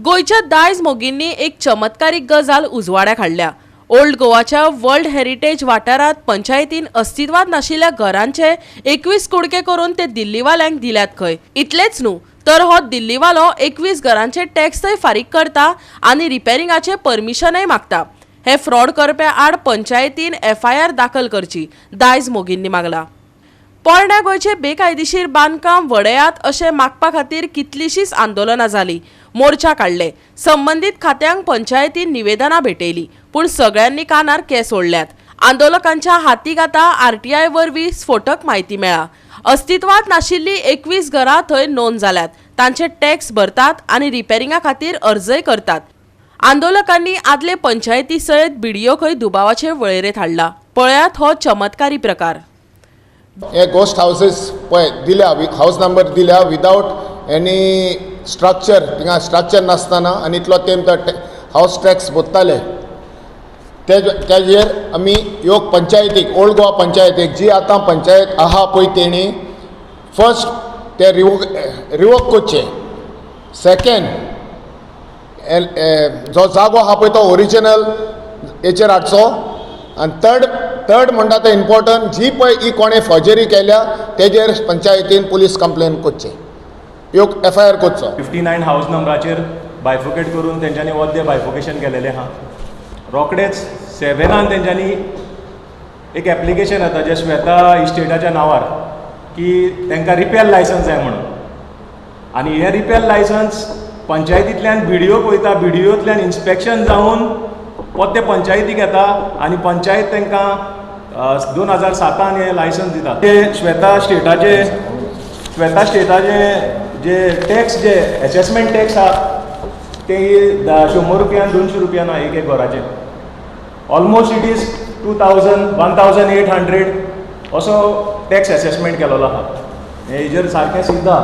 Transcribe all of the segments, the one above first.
गोयच्या दायज मोगींनी एक चमत्कारीक गजाल उजवाड्याक हाडल्या। ओल्ड गोवाच्या वर्ल्ड हेरिटेज वाठारात पंचायतीन अस्तित्वात नाशिल्ल्या घरांचे 21 कुडके करून ते दिल्लीवाल्यांक दिल्यात खंय। इतलेच न्हू तर हो दिल्लीवालो 21 घरांचे टॅक्स थंय फारीक करता आनी रिपेरिंगाचे परमिशनय मागता। हे फ्रॉड करप्या आड पंचायतीन FIR दाखल करची दायज मोगींनी मागला। पोरण्या गोयचे बेकायदेशीर बांदकाम वडयात अशें मागपा खातीर कितलीशीच आंदोलनां जाली, मोर्चा काडले। संबंधीत खात्यांक पंचायतीन निवेदनां भेटयली, पूण सगळ्यांनी कानार केंस ओडल्यात। आंदोलकांच्या हातीक आतां RTI वरवीं स्फोटक म्हायती मेळ्ळा। अस्तित्वात नाशिल्ली 21 घरां थंय नोंद जाल्यात, तांचे टॅक्स भरतात आनी रिपेरिंगा खातीर अर्जय करतात। आंदोलकांनी आदले पंचायती सयत BDO खंय दुबावाचे वळेरेंत हाडला। पळयात हो चमत्कारी प्रकार। हे गोस्ट हाउसेस पळय दिल्या, हाऊस नंबर दिल्या विदाउट एनी स्ट्रक्चर, थिंगा स्ट्रक्चर नासतना आनी इतलो तेम तो हाऊस टॅक्स भरताले। तेजेर आमी ह्यो पंचायतीक, ओल्ड गोवा पंचायतीक जी आतां पंचायत आहा पळय तेणी फर्स्ट ते रिवोक करचे। सेकेंड जो जागो आहा पळय तो ओरिजिनल हेचेर हाडचो। आनी थर्ड म्हणटा ते इम्पॉर्टंट, जी पळय ही कोणें फॉर्जरी केल्या तेजेर पंचायतीन पुलीस कंप्लेन करची, ह्यो FIR करचो। 59 हाऊस नंबराचेर बायफोकेट करून तेंच्यांनी वद्दे बायफोकेशन केलेले आहा। रोखडेच 7 तेंच्यांनी एक एप्लिकेशन येता जे श्वेता इस्टेटाच्या नांवार की तांकां रिपेर लायसन्स जाय म्हणून, आनी हे रिपेर लायसन्स पंचायतींतल्यान BDO वयता, BDOंतल्यान इन्स्पेक्शन जावन ते पंचायतीक येता आनी पंचायत तांकां 2007 हे लायसन्स दिता। ते श्वेता स्टेटाचे जे टॅक्स जे असेसमेंट टॅक्स आहा ते 100 रुपयान 200 रुपयान एक एक घराचे। ऑलमोस्ट इट इज 1800 असो टॅक्स असेसमेंट केलेलो आहा। हेजेर सारकें सिद्धा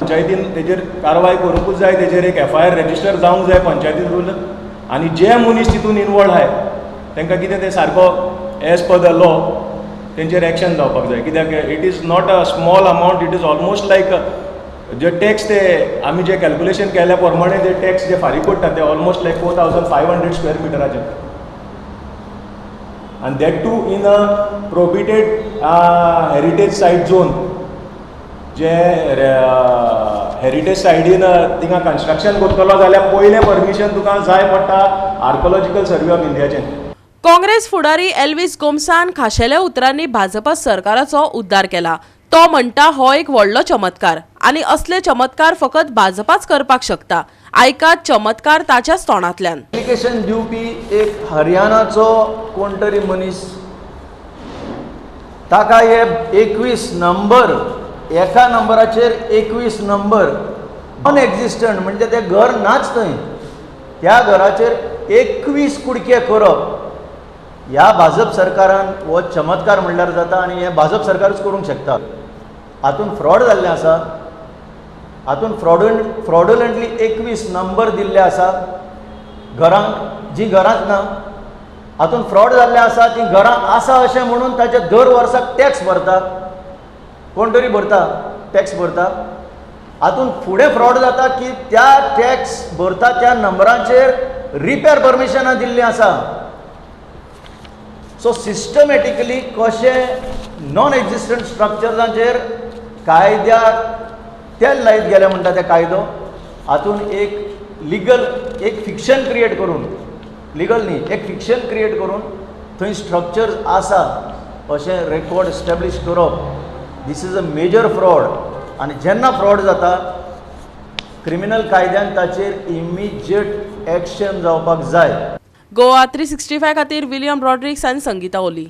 पंचायतीन तेजेर कारवाय करूंकूच जाय, तेजेर एक FIR रजिस्टर जावंक जाय पंचायतीन रूल। आनी जे मनीस तितून इनवॉल्ड आहाय तांकां कितें तें सारको एज पर द लॉ तेंचेर एक्शन जावपाक जाय। कित्याक it is not a small amount, it is almost like जे टॅक्स ते आमी जे कॅल्क्युलेशन केल्या प्रमाणे जे टॅक्स जे फारीक करतात ते ऑलमोस्ट लायक 4500 स्क्वेअर मिटराचे, आनी that too in a prohibited heritage site zone. जे हेरिटेज सायडीन थिंगा कन्स्ट्रक्शन करतलो जाल्यार पयलें परमिशन तुका जाय पडटा आर्कोलॉजिकल सर्वे ऑफ इंडियाचें। काँग्रेस फुडारी एल्विस गोमसान खाशेल्या उतरांनी भाजपा सरकाराचो उद्धार केला। तो म्हणटा हो एक व्हडलो चमत्कार आनी असले चमत्कार फकत भाजपाच करपाक शकता। आयकात चमत्कार ताच्याच तोंडांतल्यान। एप्लिकेशन दिवपी एक हरियाणाचो कोण तरी मनीस, ताका हे 21 नंबर, एका नंबराचेर 21 नंबर नॉन एक्झिस्टंट म्हणजे ते घर नाच थंय, त्या घराचेर 21 कुडके करप, ह्या भाजप सरकारान हो चमत्कार म्हणल्यार जाता आनी हे भाजप सरकारूच करूंक शकता। हातून फ्रॉड जाल्लें आसा, हातून फ्रॉडुलंटली 21 नंबर दिल्ले आसा घरांक जी घरांच ना। हातून फ्रॉड जाल्लें आसा, ती घरां आसा अशें म्हणून ताचे दर वर्साक टॅक्स भरता, कोण तरी भरता टॅक्स भरता। हातून फुडें फ्रॉड जाता की त्या टॅक्स भरता त्या नंबराचेर रिपेर परमिशनां दिल्लीं आसा। सो सिस्टमॅटिकली कशें नॉन एक्झिस्टंट स्ट्रक्चर्सांचेर कायद्याक तेल लायत गेले म्हणटा ते कायदो, हातून एक लिगल एक फिक्शन क्रिएट करून, लिगल न्ही एक फिक्शन क्रिएट करून थंय स्ट्रक्चर्स आसा अशें रेकॉर्ड एस्टॅब्लिश करप, this is a major fraud. आनी जेन्ना फ्रॉड जाता क्रिमिनल कायद्यान ताचेर इमिजिएट एक्शन जावपाक जाय। गोवा 365 खातीर विलियम रॉड्रिक्स आनी संगीता ओली।